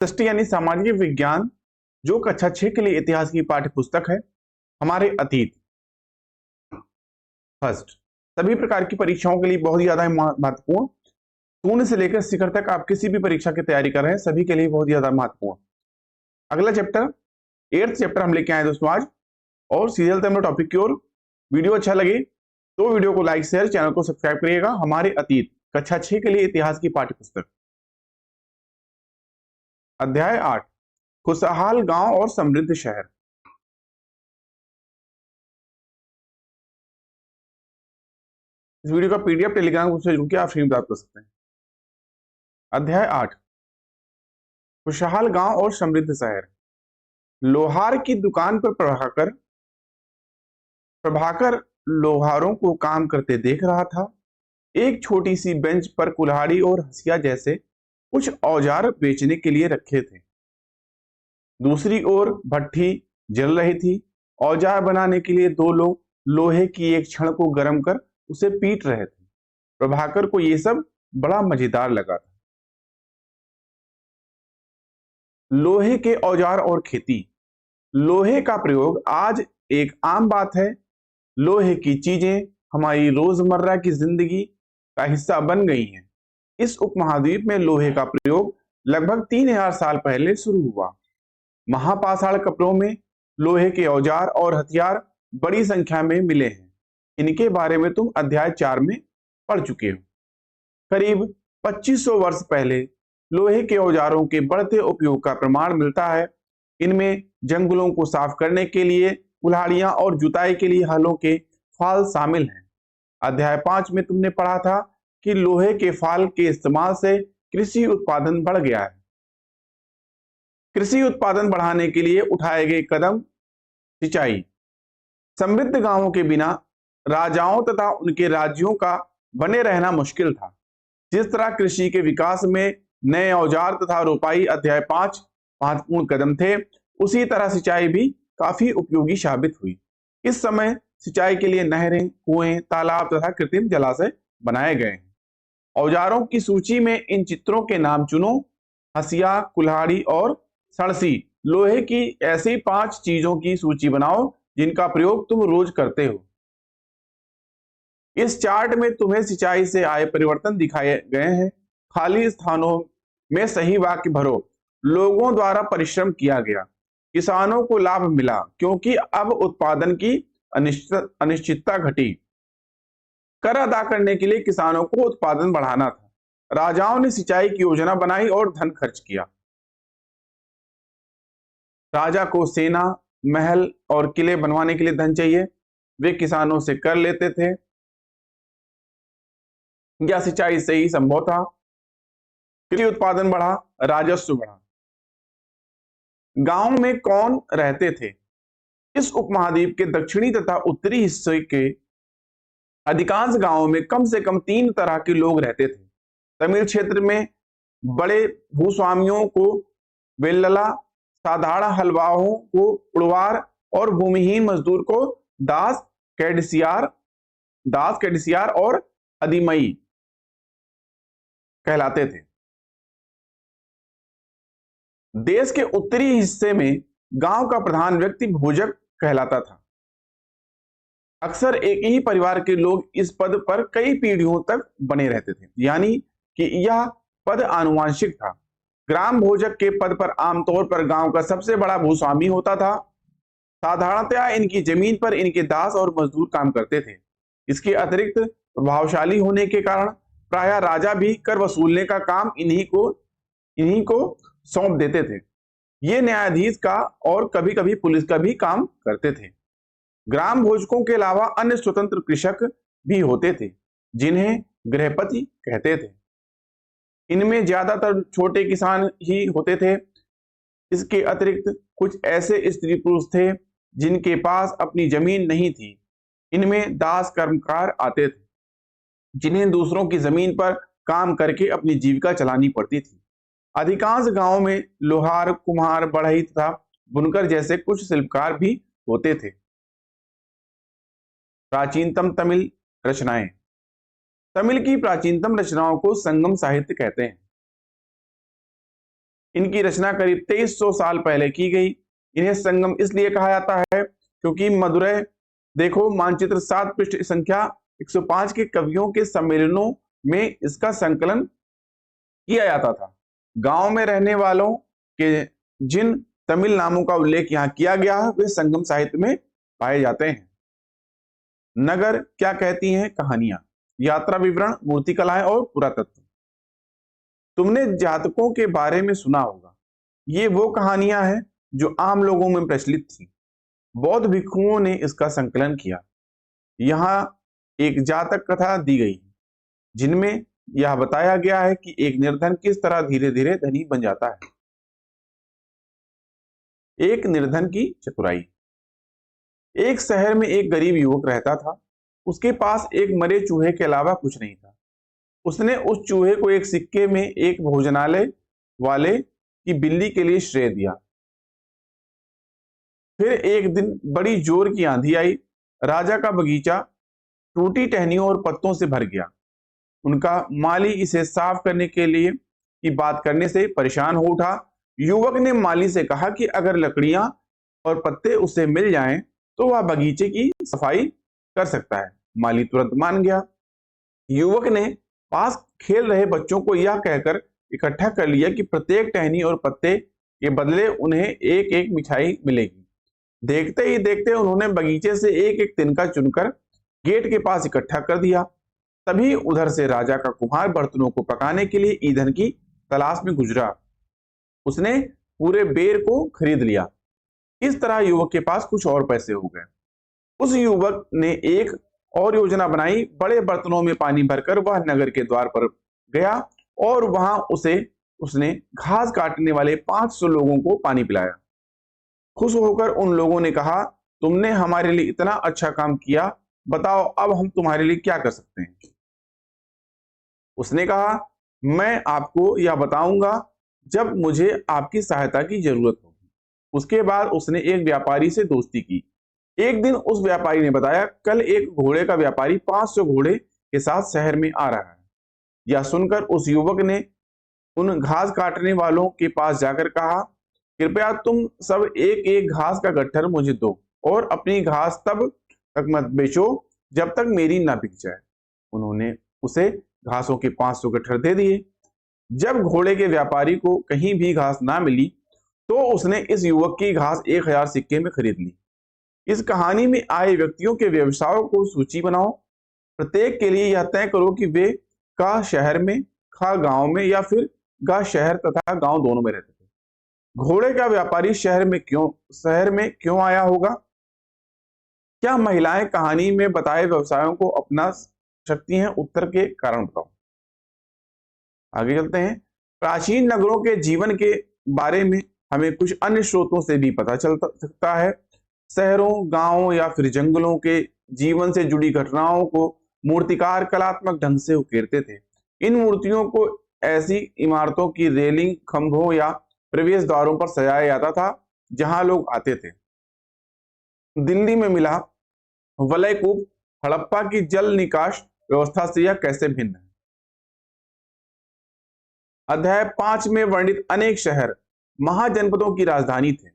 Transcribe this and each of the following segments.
सृष्टि यानी सामाजिक विज्ञान जो कक्षा 6 के लिए इतिहास की पाठ्य पुस्तक है। हमारे अतीत फर्स्ट सभी प्रकार की परीक्षाओं के लिए बहुत ही ज्यादा महत्वपूर्ण, शून्य से लेकर शिखर तक आप किसी भी परीक्षा की तैयारी कर रहे हैं सभी के लिए बहुत ही ज्यादा महत्वपूर्ण। अगला चैप्टर 8th चैप्टर हम लेके आए दोस्तों आज, और सीरियल हम टॉपिक की ओर। वीडियो अच्छा लगे तो वीडियो को लाइक शेयर, चैनल को सब्सक्राइब करिएगा। हमारे अतीत कक्षा 6 के लिए इतिहास की पाठ्य पुस्तक। अध्याय 8 खुशहाल गांव और समृद्ध शहर। इस वीडियो का पीडीएफ टेलीग्राम ग्रुप से जुड़ के आप फ्री में प्राप्त कर सकते हैं। अध्याय 8 खुशहाल गांव और समृद्ध शहर। लोहार की दुकान पर प्रभाकर लोहारों को काम करते देख रहा था। एक छोटी सी बेंच पर कुल्हाड़ी और हंसिया जैसे कुछ औजार बेचने के लिए रखे थे। दूसरी ओर भट्ठी जल रही थी। औजार बनाने के लिए दो लोग लोहे की एक छड़ को गर्म कर उसे पीट रहे थे। प्रभाकर को यह सब बड़ा मजेदार लगा था। लोहे के औजार और खेती। लोहे का प्रयोग आज एक आम बात है। लोहे की चीजें हमारी रोजमर्रा की जिंदगी का हिस्सा बन गई हैं। इस उपमहाद्वीप में लोहे का प्रयोग लगभग 3000 साल पहले शुरू हुआ। महापाषाण कपड़ों में लोहे के औजार और हथियार बड़ी संख्या में मिले हैं। इनके बारे में तुम अध्याय 4 में पढ़ चुके हो। करीब 2500 वर्ष पहले लोहे के औजारों के बढ़ते उपयोग का प्रमाण मिलता है। इनमें जंगलों को साफ करने के लिए कुल्हाड़ियां और जुताई के लिए हलों के फाल शामिल हैं। अध्याय 5 में तुमने पढ़ा था कि लोहे के फाल के इस्तेमाल से कृषि उत्पादन बढ़ गया है। कृषि उत्पादन बढ़ाने के लिए उठाए गए कदम। सिंचाई। समृद्ध गांवों के बिना राजाओं तथा उनके राज्यों का बने रहना मुश्किल था। जिस तरह कृषि के विकास में नए औजार तथा रोपाई अध्याय 5 महत्वपूर्ण कदम थे, उसी तरह सिंचाई भी काफी उपयोगी साबित हुई। इस समय सिंचाई के लिए नहरें, कुएं, तालाब तथा कृत्रिम जलाशय बनाए गए हैं। औजारों की सूची में इन चित्रों के नाम चुनो। हंसिया, कुल्हाड़ी और सड़सी। लोहे की ऐसी 5 चीजों की सूची बनाओ जिनका प्रयोग तुम रोज करते हो। इस चार्ट में तुम्हें सिंचाई से आए परिवर्तन दिखाए गए हैं। खाली स्थानों में सही वाक्य भरो। लोगों द्वारा परिश्रम किया गया। किसानों को लाभ मिला क्योंकि अब उत्पादन की अनिश्चितता घटी। कर अदा करने के लिए किसानों को उत्पादन बढ़ाना था। राजाओं ने सिंचाई की योजना बनाई और धन खर्च किया। राजा को सेना, महल और किले बनवाने के लिए धन चाहिए। वे किसानों से कर लेते थे। या सिंचाई से ही संभव था। कृषि उत्पादन बढ़ा, राजस्व बढ़ा। गांव में कौन रहते थे? इस उपमहाद्वीप के दक्षिणी तथा उत्तरी हिस्से के अधिकांश गांवों में कम से कम 3 तरह के लोग रहते थे। तमिल क्षेत्र में बड़े भूस्वामियों को वेल्लला, साधारण हलवाओं को उड़वार और भूमिहीन मजदूर को दास कैडिसियार और अदिमई कहलाते थे। देश के उत्तरी हिस्से में गांव का प्रधान व्यक्ति भोजक कहलाता था। अक्सर एक ही परिवार के लोग इस पद पर कई पीढ़ियों तक बने रहते थे, यानी कि यह पद आनुवंशिक था। ग्राम भोजक के पद पर आमतौर पर गांव का सबसे बड़ा भूस्वामी होता था। साधारणतया इनकी जमीन पर इनके दास और मजदूर काम करते थे। इसके अतिरिक्त प्रभावशाली होने के कारण प्रायः राजा भी कर वसूलने का काम इन्हीं को सौंप देते थे। ये न्यायाधीश का और कभी कभी पुलिस का भी काम करते थे। ग्राम भोजकों के अलावा अन्य स्वतंत्र कृषक भी होते थे जिन्हें गृहपति कहते थे। इनमें ज्यादातर छोटे किसान ही होते थे। इसके अतिरिक्त कुछ ऐसे स्त्री पुरुष थे जिनके पास अपनी जमीन नहीं थी। इनमें दास कर्मकार आते थे जिन्हें दूसरों की जमीन पर काम करके अपनी जीविका चलानी पड़ती थी। अधिकांश गांवों में लोहार, कुम्हार, बढ़ई तथा बुनकर जैसे कुछ शिल्पकार भी होते थे। प्राचीनतम तमिल रचनाएं। तमिल की प्राचीनतम रचनाओं को संगम साहित्य कहते हैं। इनकी रचना करीब 2300 साल पहले की गई। इन्हें संगम इसलिए कहा जाता है क्योंकि मदुरै देखो मानचित्र 7 पृष्ठ संख्या 105 के कवियों के सम्मेलनों में इसका संकलन किया जाता था। गांव में रहने वालों के जिन तमिल नामों का उल्लेख यहाँ किया गया है वे संगम साहित्य में पाए जाते हैं। नगर क्या कहती हैं कहानियां, यात्रा विवरण, मूर्तिकलाएं और पुरातत्व। तुमने जातकों के बारे में सुना होगा। ये वो कहानियां हैं जो आम लोगों में प्रचलित थी। बौद्ध भिक्षुओं ने इसका संकलन किया। यहाँ एक जातक कथा दी गई है जिनमें यह बताया गया है कि एक निर्धन किस तरह धीरे धीरे धनी बन जाता है। एक निर्धन की चतुराई। एक शहर में एक गरीब युवक रहता था। उसके पास एक मरे चूहे के अलावा कुछ नहीं था। उसने उस चूहे को एक सिक्के में एक भोजनालय वाले की बिल्ली के लिए श्रेय दिया। फिर एक दिन बड़ी जोर की आंधी आई। राजा का बगीचा टूटी टहनियों और पत्तों से भर गया। उनका माली इसे साफ करने के लिए की बात करने से परेशान हो उठा। युवक ने माली से कहा कि अगर लकड़ियां और पत्ते उसे मिल जाएं तो वह बगीचे की सफाई कर सकता है। माली तुरंत मान गया। युवक ने पास खेल रहे बच्चों को यह कहकर इकट्ठा कर लिया कि प्रत्येक टहनी और पत्ते के बदले उन्हें एक एक मिठाई मिलेगी। देखते ही देखते उन्होंने बगीचे से एक एक तिनका चुनकर गेट के पास इकट्ठा कर दिया। तभी उधर से राजा का कुम्हार बर्तनों को पकाने के लिए ईंधन की तलाश में गुजरा। उसने पूरे बेर को खरीद लिया। इस तरह युवक के पास कुछ और पैसे हो गए। उस युवक ने एक और योजना बनाई। बड़े बर्तनों में पानी भरकर वह नगर के द्वार पर गया और वहां उसने घास काटने वाले 500 लोगों को पानी पिलाया। खुश होकर उन लोगों ने कहा, तुमने हमारे लिए इतना अच्छा काम किया, बताओ अब हम तुम्हारे लिए क्या कर सकते हैं। उसने कहा, मैं आपको यह बताऊंगा जब मुझे आपकी सहायता की जरूरत होगी। उसके बाद उसने एक व्यापारी से दोस्ती की। एक दिन उस व्यापारी ने बताया, कल एक घोड़े का व्यापारी 500 घोड़े के साथ शहर में आ रहा है। यह सुनकर उस युवक ने उन घास काटने वालों के पास जाकर कहा, कृपया तुम सब एक एक घास का गट्ठर मुझे दो और अपनी घास तब तक मत बेचो जब तक मेरी ना बिक जाए। उन्होंने उसे घासों के 500 गट्ठर दे दिए। जब घोड़े के व्यापारी को कहीं भी घास ना मिली तो उसने इस युवक की घास 1000 सिक्के में खरीद ली। इस कहानी में आए व्यक्तियों के व्यवसायों को सूची बनाओ। प्रत्येक के लिए यह तय करो कि वे का शहर में, खा गांव में या फिर गा शहर तथा गांव दोनों में रहते थे। घोड़े का व्यापारी शहर में क्यों आया होगा? क्या महिलाएं कहानी में बताए व्यवसायों को अपना सकती हैं? उत्तर के कारण बताओ। आगे चलते हैं। प्राचीन नगरों के जीवन के बारे में हमें कुछ अन्य स्रोतों से भी पता चल सकता है। शहरों, गांवों या फिर जंगलों के जीवन से जुड़ी घटनाओं को मूर्तिकार कलात्मक ढंग से उकेरते थे। इन मूर्तियों को ऐसी इमारतों की रेलिंग, खंभों या प्रवेश द्वारों पर सजाया जाता था जहां लोग आते थे। दिल्ली में मिला वलयकूप हड़प्पा की जल निकास व्यवस्था से यह कैसे भिन्न है? अध्याय 5 में वर्णित अनेक शहर महाजनपदों की राजधानी थे।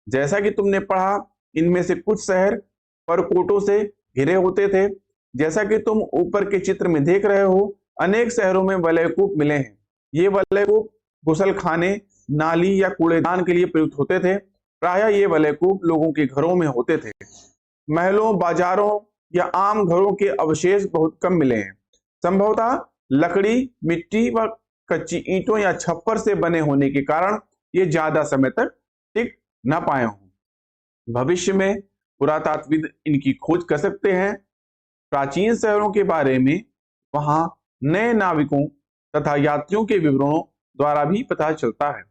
जैसा कि तुमने पढ़ा, इनमें से कुछ शहर परकोटों से घिरे होते थे। जैसा कि तुम ऊपर के चित्र में देख रहे हो, अनेक शहरों में वलयकूप मिले हैं। ये वलयकूप गुसलखाने, नाली या कूड़ेदान के लिए प्रयुक्त होते थे। प्रायः ये वलयकूप लोगों के घरों में होते थे। महलों, बाजारों या आम घरों के अवशेष बहुत कम मिले हैं। संभवतः लकड़ी, मिट्टी व कच्ची ईंटों या छप्पर से बने होने के कारण ये ज्यादा समय तक टिक न पाए हों। भविष्य में पुरातात्वविद इनकी खोज कर सकते हैं। प्राचीन शहरों के बारे में वहां नए नाविकों तथा यात्रियों के विवरणों द्वारा भी पता चलता है।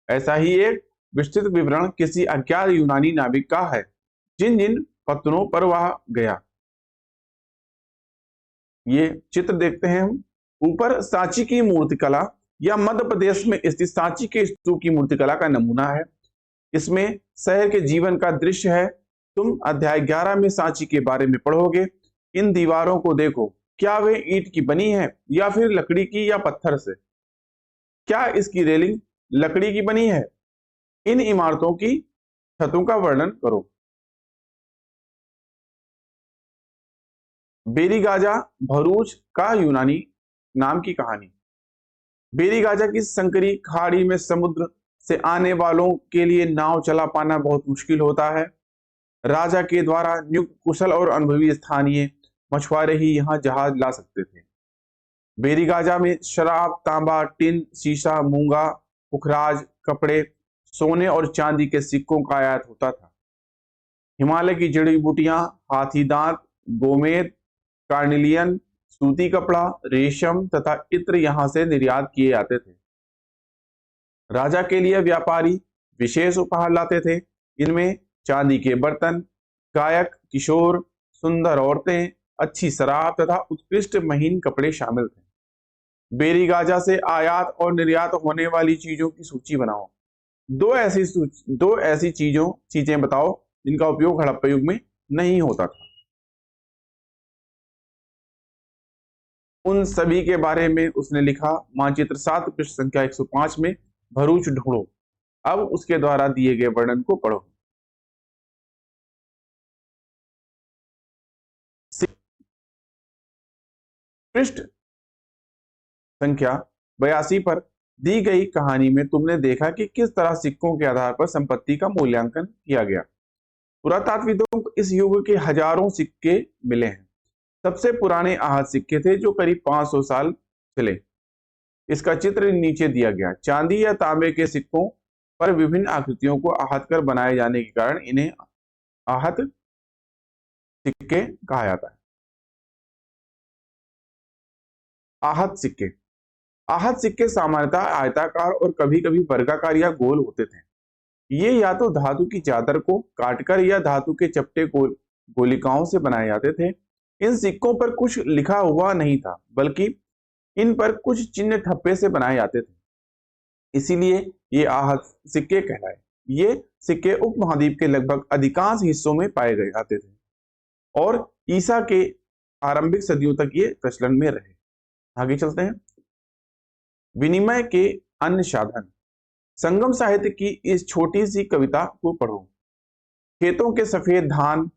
ऐसा ही एक विस्तृत विवरण किसी अज्ञात यूनानी नाविक का है जिन जिन पत्तनों पर वह गया। ये चित्र देखते हैं हम। ऊपर सांची की मूर्तिकला या मध्य प्रदेश में स्थित सांची के स्तूप की मूर्तिकला का नमूना है। इसमें शहर के जीवन का दृश्य है। तुम अध्याय 11 में सांची के बारे में पढ़ोगे। इन दीवारों को देखो, क्या वे ईंट की बनी है या फिर लकड़ी की या पत्थर से? क्या इसकी रेलिंग लकड़ी की बनी है। इन इमारतों की छतों का वर्णन करो। बेरीगाजा भरूच का यूनानी नाम की कहानी। बेरीगाजा की संकरी खाड़ी में समुद्र से आने वालों के लिए नाव चला पाना बहुत मुश्किल होता है। राजा के द्वारा नियुक्त कुशल और अनुभवी स्थानीय मछुआरे ही यहाँ जहाज ला सकते थे। बेरीगाजा में शराब, तांबा, टिन, शीशा, मूंगा, पुखराज, कपड़े, सोने और चांदी के सिक्कों का आयात होता था। हिमालय की जड़ी बूटियां, हाथी दांत, गोमेद, कार्निलियन, सूती कपड़ा, रेशम तथा इत्र यहाँ से निर्यात किए जाते थे। राजा के लिए व्यापारी विशेष उपहार लाते थे। इनमें चांदी के बर्तन, गायक, किशोर, सुंदर औरतें, अच्छी शराब तथा उत्कृष्ट महीन कपड़े शामिल थे। बेरीगाजा से आयात और निर्यात होने वाली चीजों की सूची बनाओ। दो ऐसी चीजें बताओ जिनका उपयोग हड़प्पा युग में नहीं होता था। उन सभी के बारे में उसने लिखा। मानचित्र 7 पृष्ठ संख्या 105 में भरूच ढूंढो। अब उसके द्वारा दिए गए वर्णन को पढ़ो। पृष्ठ संख्या 82 पर दी गई कहानी में तुमने देखा कि किस तरह सिक्कों के आधार पर संपत्ति का मूल्यांकन किया गया। पुरातात्विदों को इस युग के हजारों सिक्के मिले हैं। सबसे पुराने आहत सिक्के थे जो करीब 500 साल चले। इसका चित्र नीचे दिया गया। चांदी या तांबे के सिक्कों पर विभिन्न आकृतियों को आहत कर बनाए जाने के कारण इन्हें आहत सिक्के कहा जाता है। आहत सिक्के। आहत सिक्के सामान्यतः आयताकार और कभी-कभी वर्गाकार या गोल होते थे। ये या तो धातु की चादर को काटकर या धातु के चपटे गोलिकाओं से बनाए जाते थे। इन सिक्कों पर कुछ लिखा हुआ नहीं था, बल्कि इन पर कुछ चिन्ह ठप्पे से बनाए जाते थे, इसीलिए ये आहत सिक्के कहलाए। ये सिक्के उपमहाद्वीप के लगभग अधिकांश हिस्सों में पाए गए जाते थे और ईसा के आरंभिक सदियों तक ये प्रचलन में रहे। आगे चलते हैं। विनिमय के अन्य साधन। संगम साहित्य की इस छोटी सी कविता को पढ़ो। खेतों के सफेद धान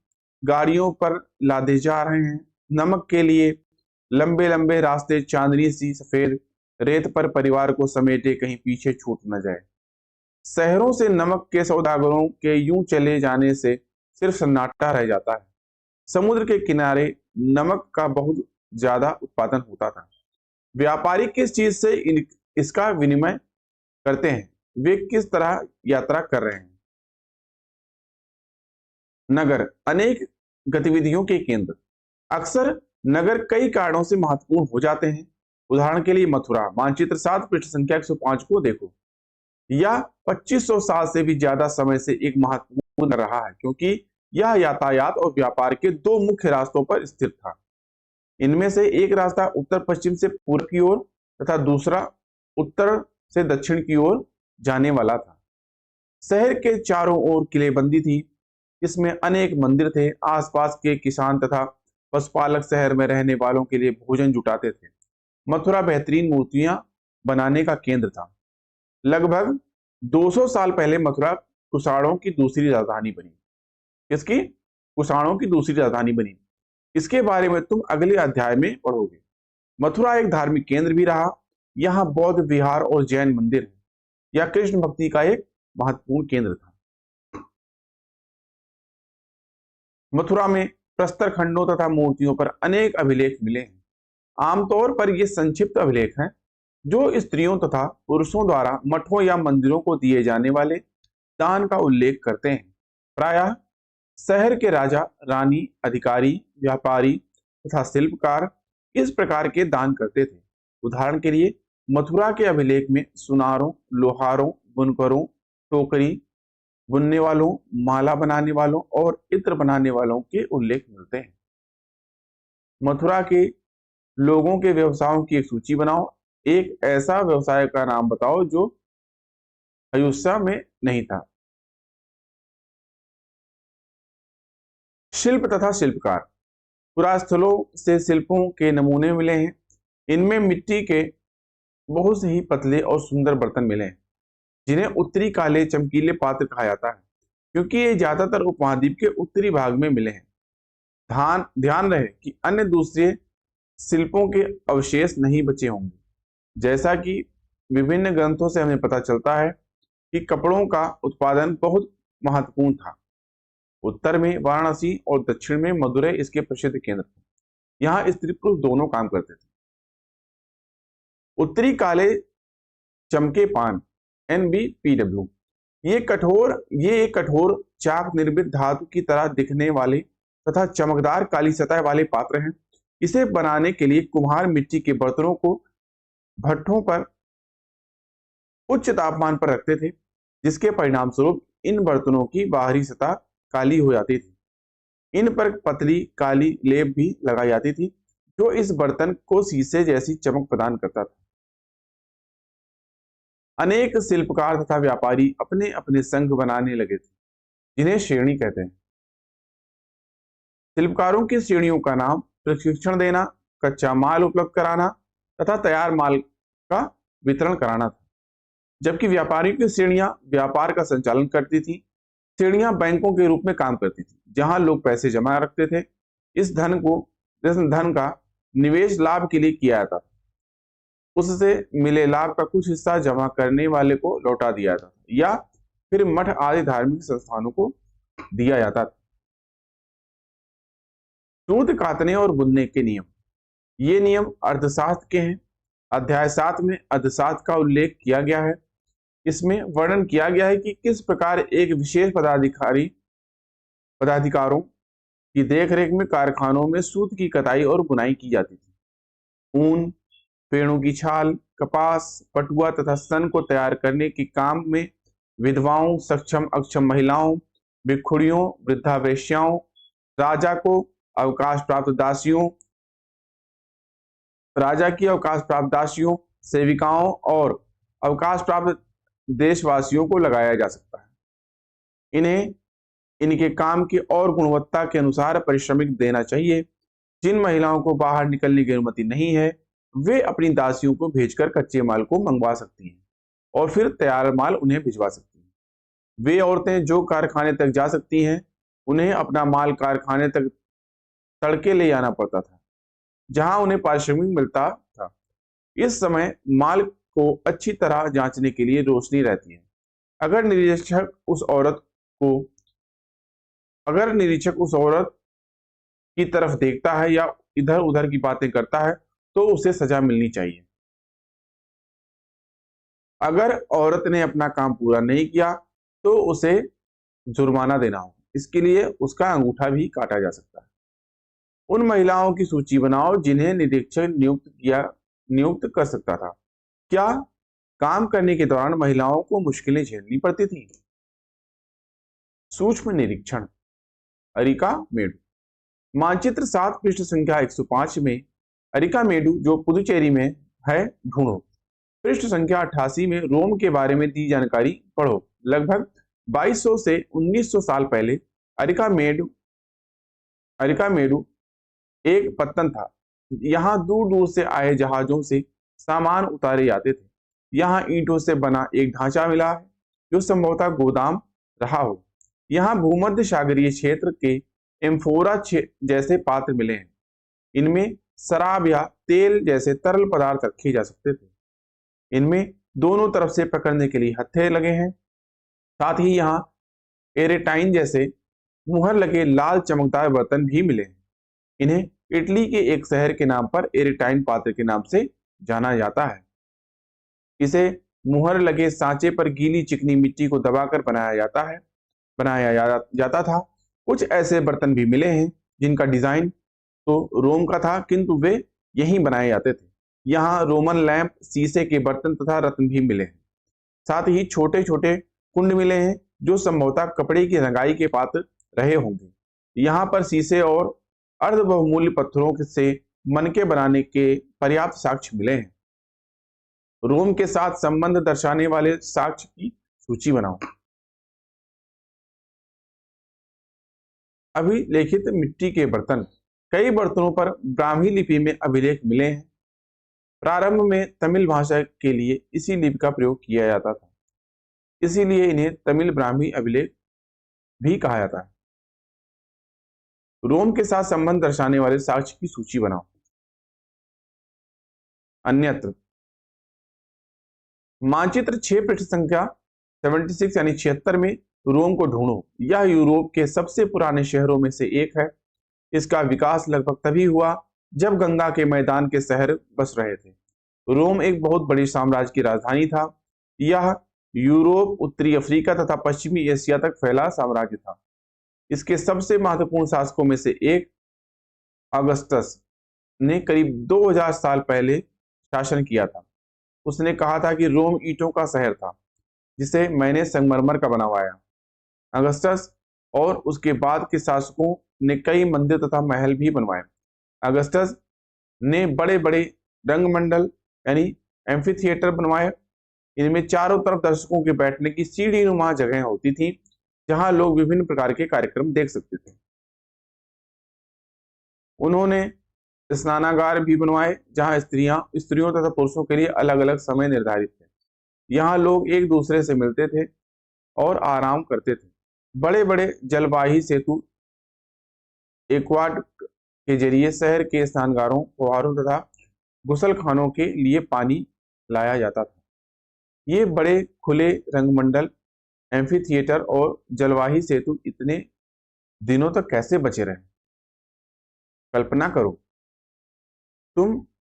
गाड़ियों पर लादे जा रहे हैं। नमक के लिए लंबे लंबे रास्ते चांदनी सी सफेद रेत पर परिवार को समेटे कहीं पीछे छूट न जाए। शहरों से नमक के सौदागरों के यूं चले जाने से सिर्फ सन्नाटा रह जाता है। समुद्र के किनारे नमक का बहुत ज्यादा उत्पादन होता था। व्यापारी किस चीज से इसका विनिमय करते हैं, वे किस तरह यात्रा कर रहे हैं। नगर अनेक गतिविधियों के केंद्र। अक्सर नगर कई कारणों से महत्वपूर्ण हो जाते हैं। उदाहरण के लिए मथुरा। मानचित्र 7 पृष्ठ संख्या 105 को देखो। यह 2500 साल से भी ज्यादा समय से एक महत्वपूर्ण रहा है, क्योंकि यह यातायात और व्यापार के दो मुख्य रास्तों पर स्थित था। इनमें से एक रास्ता उत्तर पश्चिम से पूर्व की ओर तथा दूसरा उत्तर से दक्षिण की ओर जाने वाला था। शहर के चारों ओर किलेबंदी थी। इसमें अनेक मंदिर थे। आसपास के किसान तथा पशुपालक शहर में रहने वालों के लिए भोजन जुटाते थे। मथुरा बेहतरीन मूर्तियां बनाने का केंद्र था। लगभग 200 साल पहले मथुरा कुषाणों की दूसरी राजधानी बनी। किसकी? कुषाणों की दूसरी राजधानी बनी। इसके बारे में तुम अगले अध्याय में पढ़ोगे। मथुरा एक धार्मिक केंद्र भी रहा। यहाँ बौद्ध विहार और जैन मंदिर है। यह कृष्ण भक्ति का एक महत्वपूर्ण केंद्र था। मथुरा में प्रस्तर खंडों तथा मूर्तियों पर अनेक अभिलेख मिले हैं। आमतौर पर ये संक्षिप्त अभिलेख हैं जो स्त्रियों तथा पुरुषों द्वारा मठों या मंदिरों को दिए जाने वाले दान का उल्लेख करते हैं। प्रायः शहर के राजा, रानी, अधिकारी, व्यापारी तथा शिल्पकार इस प्रकार के दान करते थे। उदाहरण के लिए मथुरा के अभिलेख में सुनारों, लोहारों, बुनकरों, टोकरी बुनने वालों, माला बनाने वालों और इत्र बनाने वालों के उल्लेख मिलते हैं। मथुरा के लोगों के व्यवसायों की एक सूची बनाओ। एक ऐसा व्यवसाय का नाम बताओ जो अयोध्या में नहीं था। शिल्प तथा शिल्पकार। पुरास्थलों से शिल्पों के नमूने मिले हैं। इनमें मिट्टी के बहुत से ही पतले और सुंदर बर्तन मिले हैं। जिन्हें उत्तरी काले चमकीले पात्र कहा जाता है, क्योंकि ये ज्यादातर उपमहाद्वीप के उत्तरी भाग में मिले हैं। ध्यान ध्यान रहे कि अन्य दूसरे शिल्पों के अवशेष नहीं बचे होंगे। जैसा कि विभिन्न ग्रंथों से हमें पता चलता है कि कपड़ों का उत्पादन बहुत महत्वपूर्ण था। उत्तर में वाराणसी और दक्षिण में मदुरै इसके प्रसिद्ध केंद्र थे। यहाँ स्त्री पुरुष दोनों काम करते थे। उत्तरी काले चमके पान NBPW ये एक कठोर चाप निर्मित धातु की तरह दिखने वाले तथा चमकदार काली सतह वाले पात्र हैं। इसे बनाने के लिए कुम्हार मिट्टी के बर्तनों को भट्ठों पर उच्च तापमान पर रखते थे, जिसके परिणाम स्वरूप इन बर्तनों की बाहरी सतह काली हो जाती थी। इन पर पतली काली लेप भी लगाई जाती थी, जो इस बर्तन को शीशे जैसी चमक प्रदान करता था। अनेक शिल्पकार तथा व्यापारी अपने अपने संघ बनाने लगे थे, जिन्हें श्रेणी कहते हैं। शिल्पकारों की श्रेणियों का नाम प्रशिक्षण देना, कच्चा माल उपलब्ध कराना तथा तैयार माल का वितरण कराना था, जबकि व्यापारियों की श्रेणियां व्यापार का संचालन करती थी। श्रेणियां बैंकों के रूप में काम करती थी, जहां लोग पैसे जमा रखते थे। इस धन का निवेश लाभ के लिए किया जाता था। उससे मिले लाभ का कुछ हिस्सा जमा करने वाले को लौटा दिया जाता था या फिर मठ आदि धार्मिक संस्थानों को दिया जाता था। सूत कातने और बुनने के नियम। ये नियम अर्थशास्त्र के हैं। अध्याय 7 में अर्थशास्त्र का उल्लेख किया गया है। इसमें वर्णन किया गया है कि किस प्रकार एक विशेष पदाधिकारों की देखरेख में कारखानों में सूत की कताई और बुनाई की जाती थी। ऊन, पेड़ों की छाल, कपास, पटुआ तथा सन को तैयार करने के काम में विधवाओं, सक्षम अक्षम महिलाओं, भिक्षुणियों, वृद्धा वेश्याओं, राजा की अवकाश प्राप्त दासियों, सेविकाओं और अवकाश प्राप्त देशवासियों को लगाया जा सकता है। इन्हें इनके काम की और गुणवत्ता के अनुसार पारिश्रमिक देना चाहिए। जिन महिलाओं को बाहर निकलने की अनुमति नहीं है, वे अपनी दासियों को भेजकर कच्चे माल को मंगवा सकती हैं और फिर तैयार माल उन्हें भिजवा सकती हैं। वे औरतें जो कारखाने तक जा सकती हैं, उन्हें अपना माल कारखाने तक तड़के ले जाना पड़ता था, जहां उन्हें पारिश्रमिक मिलता था। इस समय माल को अच्छी तरह जांचने के लिए रोशनी रहती है। अगर निरीक्षक उस औरत की तरफ देखता है या इधर उधर की बातें करता है, तो उसे सजा मिलनी चाहिए। अगर औरत ने अपना काम पूरा नहीं किया, तो उसे जुर्माना देना होगा। इसके लिए उसका अंगूठा भी काटा जा सकता है। उन महिलाओं की सूची बनाओ जिन्हें निरीक्षक नियुक्त कर सकता था। क्या काम करने के दौरान महिलाओं को मुश्किलें झेलनी पड़ती थी? सूक्ष्म निरीक्षण। अरिकामेडु। मानचित्र 7 पृष्ठ संख्या 105 में अरिकामेडु, जो पुदुचेरी में है, ढूंढो। पृष्ठ संख्या 88 में रोम के बारे में दी जानकारी पढ़ो। लगभग 2200 से 1900 साल पहले अरिकामेडु एक पत्तन था। यहाँ दूर दूर से आए जहाजों से सामान उतारे जाते थे। यहाँ ईंटों से बना एक ढांचा मिला है, जो संभवतः गोदाम रहा हो। यहाँ भूमध्य सागरीय क्षेत्र के एम्फोरा जैसे पात्र मिले हैं। इनमें शराब या तेल जैसे तरल पदार्थ रखे जा सकते थे। इनमें दोनों तरफ से पकड़ने के लिए हत्थे लगे हैं। साथ ही यहाँ एरेटाइन जैसे मुहर लगे लाल चमकदार बर्तन भी मिले हैं। इन्हें इटली के एक शहर के नाम पर एरेटाइन पात्र के नाम से जाना जाता है। इसे मुहर लगे सांचे पर गीली चिकनी मिट्टी को दबाकर बनाया जाता था। कुछ ऐसे बर्तन भी मिले हैं जिनका डिजाइन तो रोम का था, किंतु वे यहीं बनाए जाते थे। यहाँ रोमन लैंप, शीशे के बर्तन तथा रत्न भी मिले हैं। साथ ही छोटे छोटे कुंड मिले हैं, जो संभवतः कपड़े की रंगाई के पात्र रहे होंगे। यहाँ पर शीशे और अर्ध बहुमूल्य पत्थरों से मनके बनाने के पर्याप्त साक्ष्य मिले हैं। रोम के साथ संबंध दर्शाने वाले साक्ष्य की सूची बनाओ। अभिलेखित मिट्टी के बर्तन। कई बर्तनों पर ब्राह्मी लिपि में अभिलेख मिले हैं। प्रारंभ में तमिल भाषा के लिए इसी लिपि का प्रयोग किया जाता था। इसीलिए इन्हें तमिल ब्राह्मी अभिलेख भी कहा जाता है। रोम के साथ संबंध दर्शाने वाले साक्ष्य की सूची बनाओ। अन्यत्र मानचित्र 6 पृष्ठ संख्या 76 यानी 76 में रोम को ढूंढो। यह यूरोप के सबसे पुराने शहरों में से एक है। इसका विकास लगभग तभी हुआ जब गंगा के मैदान के शहर बस रहे थे। रोम एक बहुत बड़ी साम्राज्य की राजधानी था। यह यूरोप, उत्तरी अफ्रीका तथा पश्चिमी एशिया तक फैला साम्राज्य था। इसके सबसे महत्वपूर्ण शासकों में से एक अगस्टस ने करीब 2000 साल पहले शासन किया था। उसने कहा था कि रोम ईंटों का शहर था जिसे मैंने संगमरमर का बनवाया। अगस्टस और उसके बाद के शासकों ने कई मंदिर तथा महल भी बनवाए। अगस्टस ने बड़े बड़े रंगमंडल यानी एम्फीथिएटर बनवाए। इनमें चारों तरफ दर्शकों के बैठने की सीढ़ी नुमा जगह होती थी जहां लोग विभिन्न प्रकार के कार्यक्रम देख सकते थे। उन्होंने स्नानागार भी बनवाए जहां स्त्रियों तथा पुरुषों के लिए अलग अलग समय निर्धारित थे। यहाँ लोग एक दूसरे से मिलते थे और आराम करते थे। बड़े बड़े जलवाही सेतु एक्वाडक्ट के जरिए शहर के स्नानगारों, फुहारों तथा गुसलखानों के लिए पानी लाया जाता था। ये बड़े खुले रंगमंडल, एम्फीथिएटर और जलवाही सेतु इतने दिनों तक कैसे बचे रहे? कल्पना करो, तुम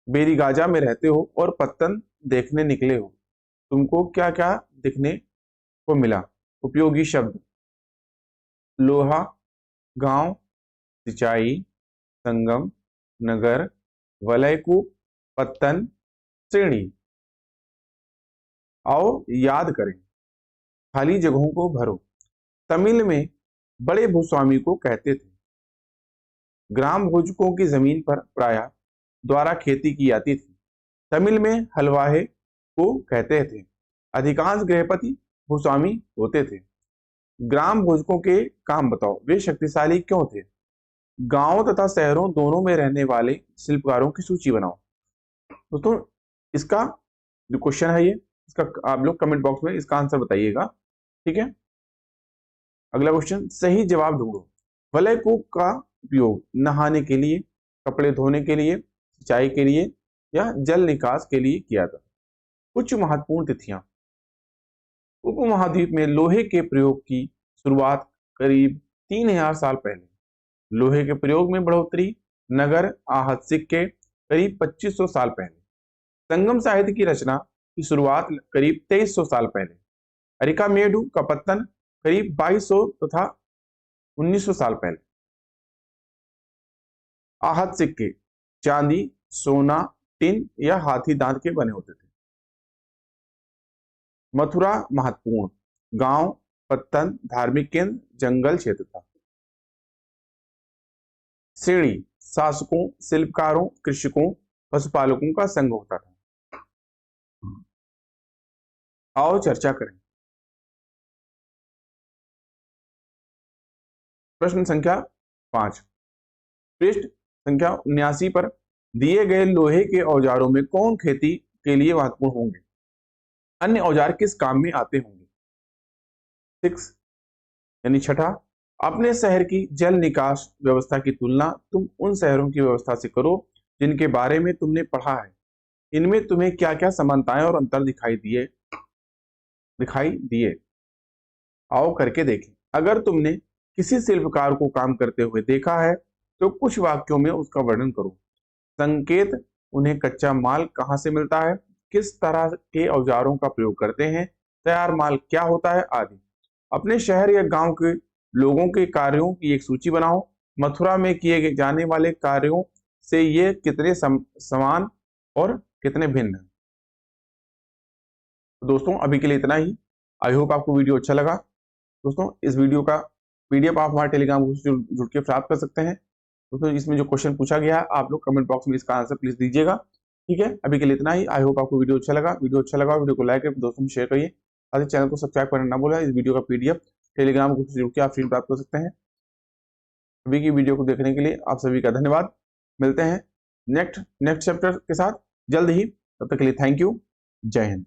बेरीगाजा में रहते हो और पत्तन देखने निकले हो। तुमको क्या क्या दिखने को मिला? उपयोगी शब्द: लोहा, गांव, सिंचाई, संगम, नगर, वलयकूप, पत्तन, श्रेणी। आओ याद करें, खाली जगहों को भरो। तमिल में बड़े भूस्वामी को कहते थे। ग्राम भोजकों की जमीन पर प्रायः द्वारा खेती की जाती थी। तमिल में हलवाहे को कहते थे। अधिकांश गृहपति भूस्वामी होते थे। ग्राम भोजकों के काम बताओ। वे शक्तिशाली क्यों थे? गांवों तथा शहरों दोनों में रहने वाले शिल्पकारों की सूची बनाओ। दोस्तों, इसका जो क्वेश्चन है इसका आप लोग कमेंट बॉक्स में इसका आंसर बताइएगा। ठीक है, अगला क्वेश्चन, सही जवाब ढूंढो। वलयकूप का उपयोग नहाने के लिए, कपड़े धोने के लिए, सिंचाई के लिए या जल निकास के लिए किया था। कुछ महत्वपूर्ण तिथियां: उपमहाद्वीप में लोहे के प्रयोग की शुरुआत करीब 3000 साल पहले। लोहे के प्रयोग में बढ़ोतरी नगर आहत सिक्के करीब 2500 साल पहले। संगम साहित्य की रचना की शुरुआत करीब 2300 साल पहले। अरिकामेडु का पत्तन करीब 2200 तथा 1900 साल पहले। आहत सिक्के चांदी, सोना, टिन या हाथी दांत के बने होते थे। मथुरा महत्वपूर्ण गांव, पत्तन, धार्मिक केंद्र, जंगल क्षेत्र था। श्रेणी शासकों, शिल्पकारों, कृषकों, पशुपालकों का संघ होता था। आओ चर्चा करें। प्रश्न संख्या 5, पृष्ठ संख्या 79 पर दिए गए लोहे के औजारों में कौन खेती के लिए महत्वपूर्ण होंगे? अन्य औजार किस काम में आते होंगे? 6 यानी छठा, अपने शहर की जल निकास व्यवस्था की तुलना तुम उन शहरों की व्यवस्था से करो जिनके बारे में तुमने पढ़ा है। इनमें तुम्हें क्या क्या समानताएं और अंतर दिखाई दिए? आओ करके देखें। अगर तुमने किसी शिल्पकार को काम करते हुए देखा है तो कुछ वाक्यों में उसका वर्णन करो। संकेत: उन्हें कच्चा माल कहाँ से मिलता है, किस तरह के औजारों का प्रयोग करते हैं, तैयार माल क्या होता है आदि। अपने शहर या गांव के लोगों के कार्यों की एक सूची बनाओ। मथुरा में किए जाने वाले कार्यों से ये कितने समान और कितने भिन्न हैं। तो दोस्तों, अभी के लिए इतना ही। आई होप आपको वीडियो अच्छा लगा। दोस्तों, इस वीडियो का पीडीएफ आप हमारे टेलीग्राम ग्रुप से जुड़ के प्राप्त कर सकते हैं। दोस्तों, इसमें जो क्वेश्चन पूछा गया है आप लोग कमेंट बॉक्स में इसका आंसर प्लीज दीजिएगा। ठीक है, अभी के लिए इतना ही। आई होप आपको वीडियो अच्छा लगा। वीडियो को लाइक करके दोस्तों में शेयर करिए। साथ ही चैनल को सब्सक्राइब करना ना भूलें। इस वीडियो का पीडीएफ टेलीग्राम ग्रुप से जुड़ के आप फ्री प्राप्त कर सकते हैं। अभी की वीडियो को देखने के लिए आप सभी का धन्यवाद। मिलते हैं नेक्स्ट चैप्टर के साथ जल्द ही। तब तक के लिए थैंक यू। जय हिंद।